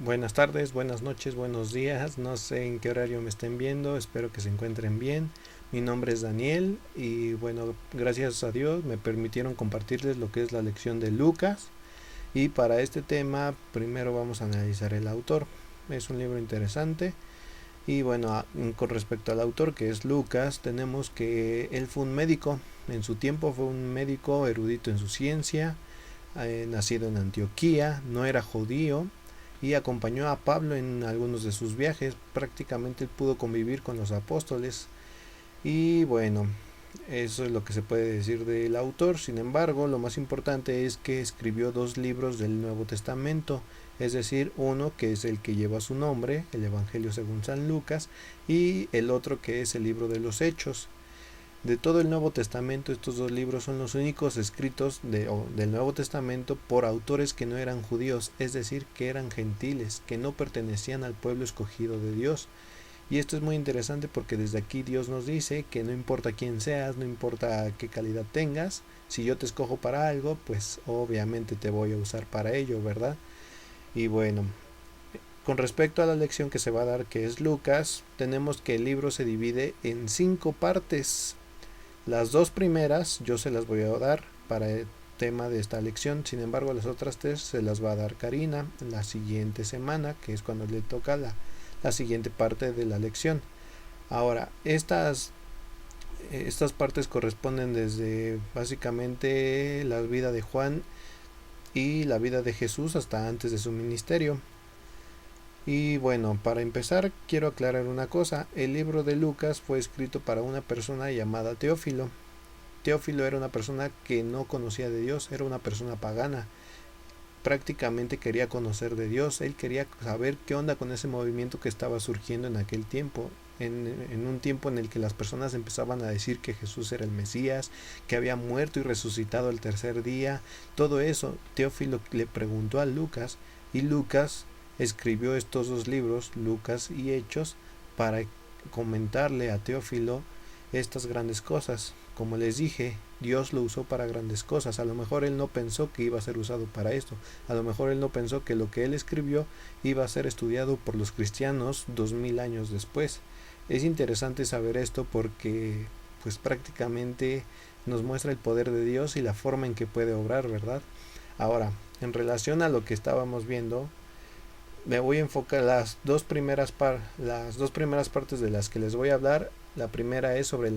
Buenas tardes, buenas noches, buenos días. No sé en qué horario me estén viendo. Espero que se encuentren bien. Mi nombre es Daniel y bueno, gracias a Dios me permitieron compartirles lo que es la lección de Lucas. Y para este tema, primero vamos a analizar el autor. Es un libro interesante. Y bueno, con respecto al autor que es Lucas, tenemos que él fue un médico. En su tiempo fue un médico erudito en su ciencia, nacido en Antioquía, no era judío y acompañó a Pablo en algunos de sus viajes. Prácticamente pudo convivir con los apóstoles y bueno, eso es lo que se puede decir del autor. Sin embargo, lo más importante es que escribió dos libros del Nuevo Testamento, es decir, uno que es el que lleva su nombre, el Evangelio según San Lucas, y el otro que es el libro de los Hechos. De todo el Nuevo Testamento, estos dos libros son los únicos escritos del Nuevo Testamento por autores que no eran judíos, es decir, que eran gentiles, que no pertenecían al pueblo escogido de Dios. Y esto es muy interesante porque desde aquí Dios nos dice que no importa quién seas, no importa qué calidad tengas, si yo te escojo para algo, pues obviamente te voy a usar para ello, ¿verdad? Y bueno, con respecto a la lección que se va a dar, que es Lucas, tenemos que el libro se divide en 5 partes. Las dos primeras yo se las voy a dar para el tema de esta lección. Sin embargo, las otras tres se las va a dar Karina la siguiente semana, que es cuando le toca la siguiente parte de la lección. Ahora, estas partes corresponden desde básicamente la vida de Juan y la vida de Jesús hasta antes de su ministerio. Y bueno, para empezar quiero aclarar una cosa. El libro de Lucas fue escrito para una persona llamada Teófilo. Teófilo era una persona que no conocía de Dios, era una persona pagana. Prácticamente quería conocer de Dios, él quería saber qué onda con ese movimiento que estaba surgiendo en aquel tiempo, en un tiempo en el que las personas empezaban a decir que Jesús era el Mesías, que había muerto y resucitado el tercer día. Todo eso Teófilo le preguntó a Lucas y Lucas escribió estos dos libros, Lucas y Hechos, para comentarle a Teófilo estas grandes cosas. Como les dije, Dios lo usó para grandes cosas. A lo mejor él no pensó que iba a ser usado para esto. A lo mejor él no pensó que lo que él escribió iba a ser estudiado por los cristianos 2000 años después. Es interesante saber esto porque pues prácticamente nos muestra el poder de Dios y la forma en que puede obrar, ¿verdad? Ahora, en relación a lo que estábamos viendo, me voy a enfocar las dos primeras partes de las que les voy a hablar. La primera es sobre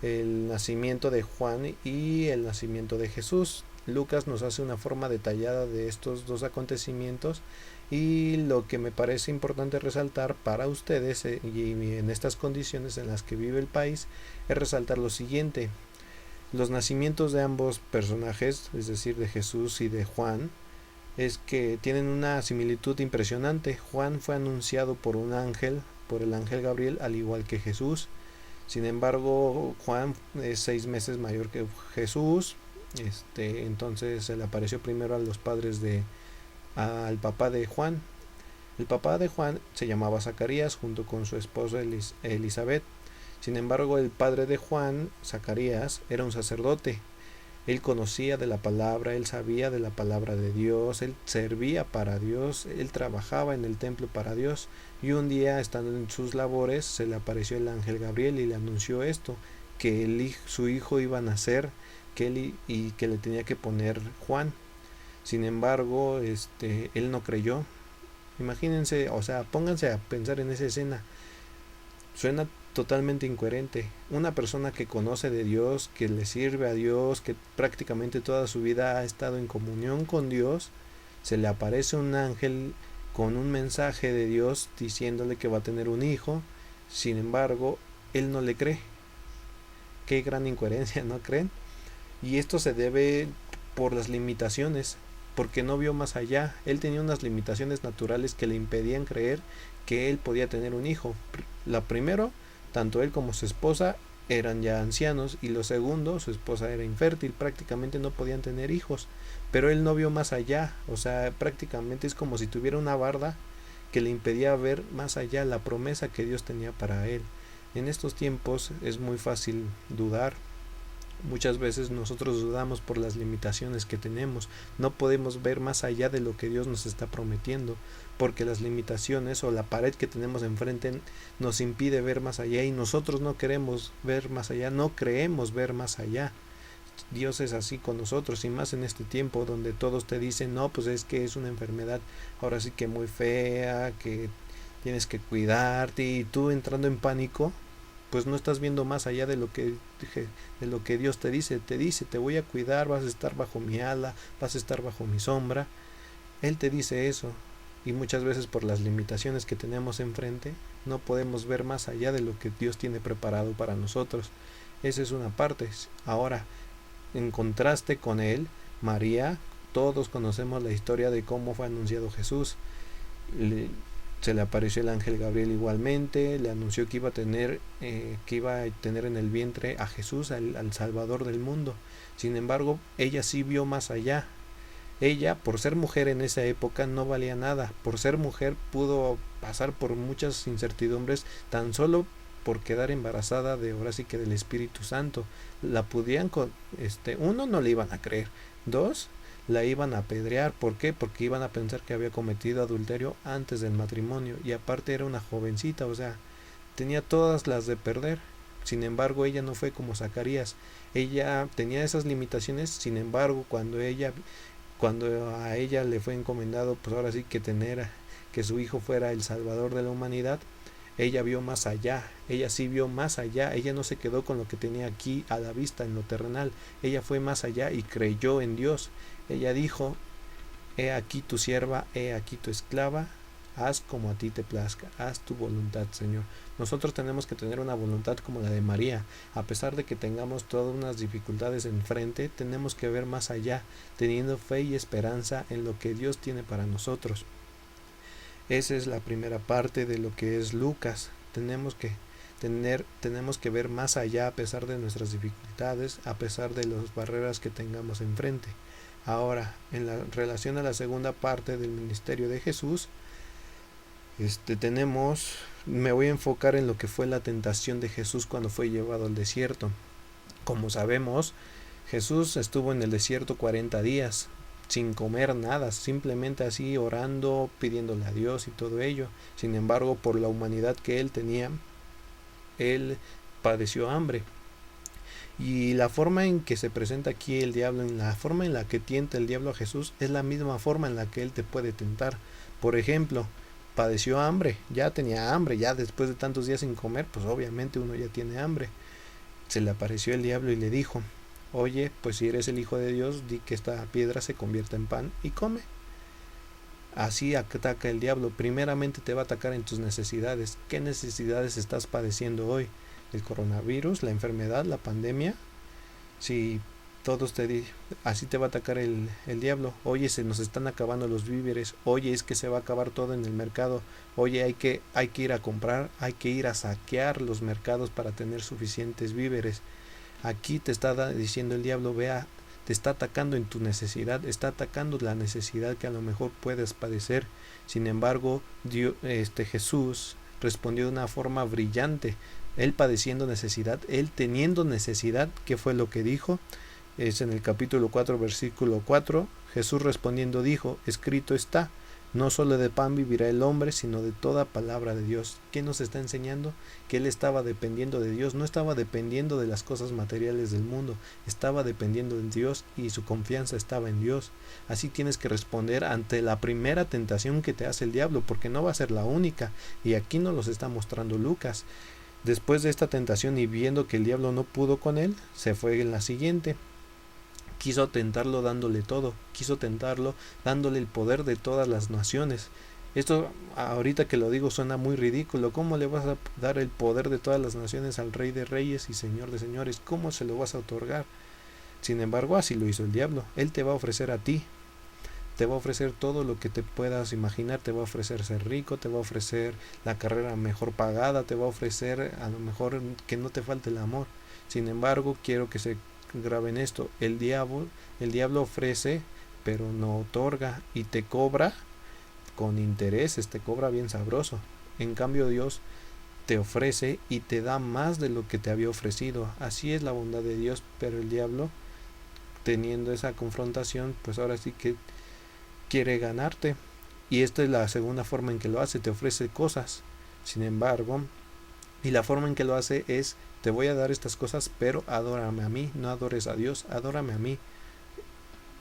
el nacimiento de Juan y el nacimiento de Jesús. Lucas nos hace una forma detallada de estos dos acontecimientos y lo que me parece importante resaltar para ustedes y en estas condiciones en las que vive el país es resaltar lo siguiente. Los nacimientos de ambos personajes, es decir, de Jesús y de Juan, es que tienen una similitud impresionante. Juan fue anunciado por un ángel, por el ángel Gabriel, al igual que Jesús. Sin embargo, Juan es 6 meses mayor que Jesús. Entonces se le apareció primero a los padres al papá de Juan. El papá de Juan se llamaba Zacarías junto con su esposa Elizabeth. Sin embargo, el padre de Juan, Zacarías, era un sacerdote. Él conocía de la palabra, él sabía de la palabra de Dios, él servía para Dios, él trabajaba en el templo para Dios. Y un día, estando en sus labores, se le apareció el ángel Gabriel y le anunció esto, que su hijo iba a nacer, y que le tenía que poner Juan. Sin embargo, él no creyó. Imagínense, o sea, pónganse a pensar en esa escena. Suena totalmente incoherente. Una persona que conoce de Dios, que le sirve a Dios, que prácticamente toda su vida ha estado en comunión con Dios, se le aparece un ángel con un mensaje de Dios diciéndole que va a tener un hijo. Sin embargo, él no le cree. Qué gran incoherencia, ¿no creen? Y esto se debe por las limitaciones, porque no vio más allá. Él tenía unas limitaciones naturales que le impedían creer que él podía tener un hijo. La primero, tanto él como su esposa eran ya ancianos, y lo segundo, su esposa era infértil, prácticamente no podían tener hijos, pero él no vio más allá. O sea, prácticamente es como si tuviera una barda que le impedía ver más allá la promesa que Dios tenía para él. En estos tiempos es muy fácil dudar, Muchas veces nosotros dudamos por las limitaciones que tenemos, no podemos ver más allá de lo que Dios nos está prometiendo, porque las limitaciones o la pared que tenemos enfrente nos impide ver más allá y nosotros no queremos ver más allá, no creemos ver más allá. Dios es así con nosotros y más en este tiempo donde todos te dicen, no, pues es que es una enfermedad ahora sí que muy fea, que tienes que cuidarte y tú entrando en pánico, pues no estás viendo más allá de lo que Dios te dice, te voy a cuidar, vas a estar bajo mi ala, vas a estar bajo mi sombra. Él te dice eso y muchas veces por las limitaciones que tenemos enfrente no podemos ver más allá de lo que Dios tiene preparado para nosotros. Esa es una parte. Ahora, en contraste con él, María, todos conocemos la historia de cómo fue anunciado Jesús. Le- Se le apareció el ángel Gabriel igualmente, le anunció que iba a tener en el vientre a Jesús, al Salvador del mundo. Sin embargo, ella sí vio más allá. Ella, por ser mujer en esa época, no valía nada. Por ser mujer pudo pasar por muchas incertidumbres tan solo por quedar embarazada de ahora sí que del Espíritu Santo. La podían, uno, no le iban a creer. Dos, la iban a apedrear. ¿Por qué? Porque iban a pensar que había cometido adulterio antes del matrimonio. Y aparte era una jovencita, o sea, tenía todas las de perder. Sin embargo, ella no fue como Zacarías. Ella tenía esas limitaciones, sin embargo, cuando a ella le fue encomendado, pues ahora sí que su hijo fuera el salvador de la humanidad, ella vio más allá, ella sí vio más allá, ella no se quedó con lo que tenía aquí a la vista en lo terrenal, ella fue más allá y creyó en Dios. Ella dijo, he aquí tu sierva, he aquí tu esclava, haz como a ti te plazca, haz tu voluntad, Señor. Nosotros tenemos que tener una voluntad como la de María. A pesar de que tengamos todas unas dificultades enfrente, tenemos que ver más allá, teniendo fe y esperanza en lo que Dios tiene para nosotros. Esa es la primera parte de lo que es Lucas. Tenemos que ver más allá a pesar de nuestras dificultades, a pesar de las barreras que tengamos enfrente. Ahora, en la relación a la segunda parte del ministerio de Jesús, me voy a enfocar en lo que fue la tentación de Jesús cuando fue llevado al desierto. Como sabemos, Jesús estuvo en el desierto 40 días, sin comer nada, simplemente así orando, pidiéndole a Dios y todo ello. Sin embargo, por la humanidad que él tenía, él padeció hambre. Y la forma en que se presenta aquí el diablo, en la forma en la que tienta el diablo a Jesús, es la misma forma en la que él te puede tentar. Por ejemplo, padeció hambre, ya tenía hambre, ya después de tantos días sin comer, pues obviamente uno ya tiene hambre. Se le apareció el diablo y le dijo, oye, pues si eres el Hijo de Dios, di que esta piedra se convierta en pan y come. Así ataca el diablo. Primeramente te va a atacar en tus necesidades. ¿Qué necesidades estás padeciendo hoy? ¿El coronavirus, la enfermedad, la pandemia? Si todos así te va a atacar el diablo. Oye, se nos están acabando los víveres. Oye, es que se va a acabar todo en el mercado. Oye, hay que ir a comprar, hay que ir a saquear los mercados para tener suficientes víveres. Aquí te está diciendo el diablo, vea, te está atacando en tu necesidad, está atacando la necesidad que a lo mejor puedes padecer. Sin embargo, Jesús respondió de una forma brillante. Él padeciendo necesidad, él teniendo necesidad, ¿qué fue lo que dijo? Es en el capítulo 4, versículo 4. Jesús respondiendo dijo, escrito está, no solo de pan vivirá el hombre, sino de toda palabra de Dios. ¿Qué nos está enseñando? Que él estaba dependiendo de Dios, no estaba dependiendo de las cosas materiales del mundo, estaba dependiendo de Dios y su confianza estaba en Dios. Así tienes que responder ante la primera tentación que te hace el diablo, porque no va a ser la única, y aquí nos los está mostrando Lucas. Después de esta tentación y viendo que el diablo no pudo con él, se fue en la siguiente. Quiso tentarlo dándole todo, quiso tentarlo dándole el poder de todas las naciones. Esto ahorita que lo digo suena muy ridículo. ¿Cómo le vas a dar el poder de todas las naciones al Rey de Reyes y Señor de Señores? ¿Cómo se lo vas a otorgar? Sin embargo, así lo hizo el diablo. Él te va a ofrecer a ti, te va a ofrecer todo lo que te puedas imaginar, te va a ofrecer ser rico, te va a ofrecer la carrera mejor pagada, te va a ofrecer a lo mejor que no te falte el amor. Sin embargo, quiero que se graben esto, el diablo ofrece, pero no otorga y te cobra con intereses, te cobra bien sabroso. En cambio Dios te ofrece y te da más de lo que te había ofrecido. Así es la bondad de Dios, pero el diablo, teniendo esa confrontación, pues ahora sí que quiere ganarte. Y esta es la segunda forma en que lo hace, te ofrece cosas. Sin embargo, y la forma en que lo hace es, te voy a dar estas cosas, pero adórame a mí, no adores a Dios, adórame a mí.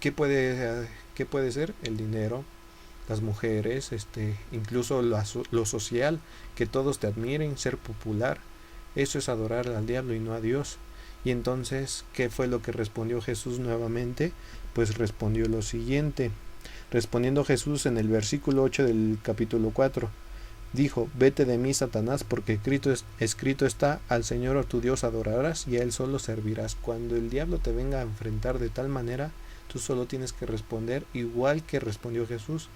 ¿Qué puede ser? El dinero, las mujeres, incluso lo social, que todos te admiren, ser popular. Eso es adorar al diablo y no a Dios. Y entonces, ¿qué fue lo que respondió Jesús nuevamente? Pues respondió lo siguiente. Respondiendo Jesús en el versículo 8 del capítulo 4, dijo: vete de mí, Satanás, porque escrito está, al Señor tu Dios adorarás y a Él solo servirás. Cuando el diablo te venga a enfrentar de tal manera, tú solo tienes que responder igual que respondió Jesús: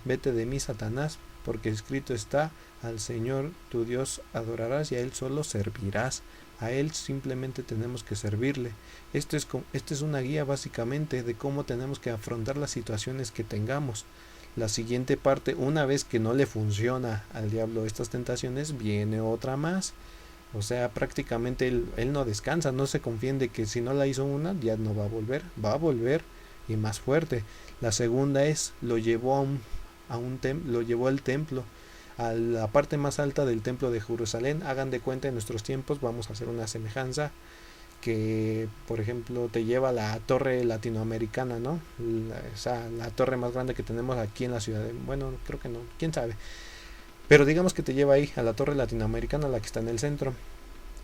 vete de mí, Satanás, porque escrito está, al Señor tu Dios adorarás y a Él solo servirás. A Él simplemente tenemos que servirle. Esta es una guía básicamente de cómo tenemos que afrontar las situaciones que tengamos. La siguiente parte, una vez que no le funciona al diablo estas tentaciones, viene otra más. O sea, prácticamente él no descansa, no se confía en de que si no la hizo una, ya no va a volver y más fuerte. La segunda es, lo llevó lo llevó al templo, a la parte más alta del templo de Jerusalén. Hagan de cuenta, en nuestros tiempos vamos a hacer una semejanza, que por ejemplo te lleva a la torre latinoamericana, ¿no? La torre más grande que tenemos aquí en la ciudad bueno, creo que no, quién sabe, pero digamos que te lleva ahí a la torre latinoamericana, la que está en el centro,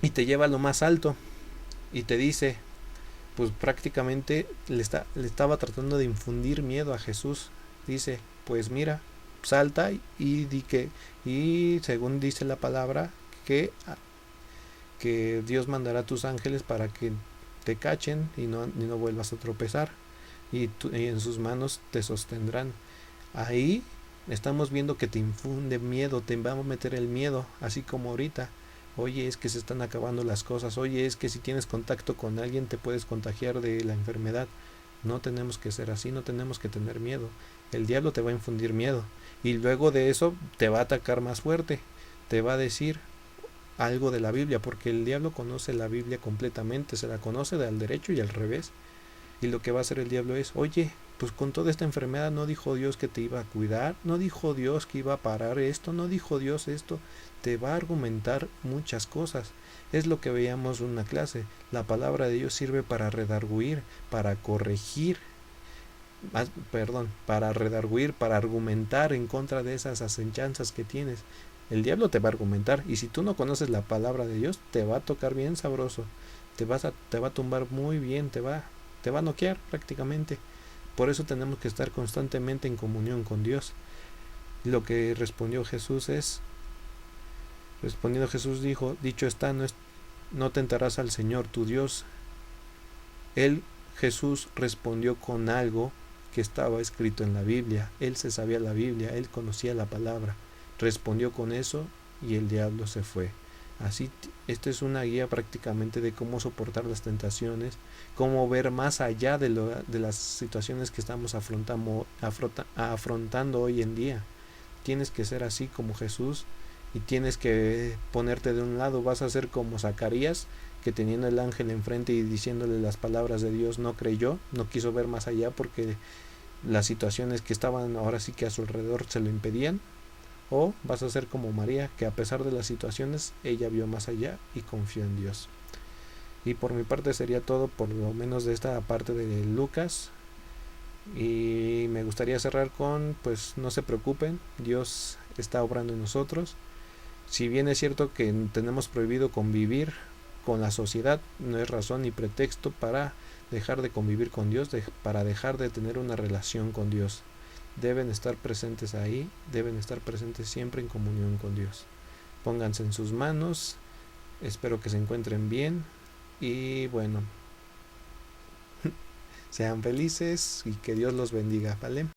y te lleva a lo más alto y te dice, pues prácticamente le estaba tratando de infundir miedo a Jesús. Dice, pues mira, salta y según dice la palabra, que Dios mandará a tus ángeles para que te cachen y no vuelvas a tropezar, y en sus manos te sostendrán. Ahí estamos viendo que te infunde miedo, te va a meter el miedo, así como ahorita. Oye, es que se están acabando las cosas. Oye, es que si tienes contacto con alguien te puedes contagiar de la enfermedad. No tenemos que ser así, no tenemos que tener miedo. El diablo te va a infundir miedo y luego de eso te va a atacar más fuerte. Te va a decir algo de la Biblia, porque el diablo conoce la Biblia completamente, se la conoce del derecho y al revés. Y lo que va a hacer el diablo es, oye, pues con toda esta enfermedad no dijo Dios que te iba a cuidar, no dijo Dios que iba a parar esto, no dijo Dios esto. Te va a argumentar muchas cosas. Es lo que veíamos en una clase. La palabra de Dios sirve para redarguir, para corregir, para redarguir, para argumentar en contra de esas asechanzas que tienes. El diablo te va a argumentar, y si tú no conoces la palabra de Dios, te va a tocar bien sabroso. Te va a tumbar muy bien, te va a noquear prácticamente. Por eso tenemos que estar constantemente en comunión con Dios. Lo que respondió Jesús es, respondiendo Jesús dijo, dicho está, no tentarás al Señor tu Dios. Jesús respondió con algo que estaba escrito en la Biblia. Él se sabía la Biblia, él conocía la palabra. Respondió con eso y el diablo se fue. Así, esta es una guía prácticamente de cómo soportar las tentaciones, cómo ver más allá de las situaciones que estamos afrontando hoy en día. Tienes que ser así como Jesús y tienes que ponerte de un lado. Vas a ser como Zacarías, que teniendo el ángel enfrente y diciéndole las palabras de Dios, no creyó, no quiso ver más allá porque las situaciones que estaban ahora sí que a su alrededor se lo impedían. O vas a ser como María, que a pesar de las situaciones, ella vio más allá y confió en Dios. Y por mi parte sería todo, por lo menos de esta parte de Lucas. Y me gustaría cerrar con, pues no se preocupen, Dios está obrando en nosotros. Si bien es cierto que tenemos prohibido convivir con la sociedad, no es razón ni pretexto para dejar de convivir con Dios, para dejar de tener una relación con Dios. Deben estar presentes ahí, deben estar presentes siempre en comunión con Dios. Pónganse en sus manos, espero que se encuentren bien y bueno, sean felices y que Dios los bendiga, ¿vale?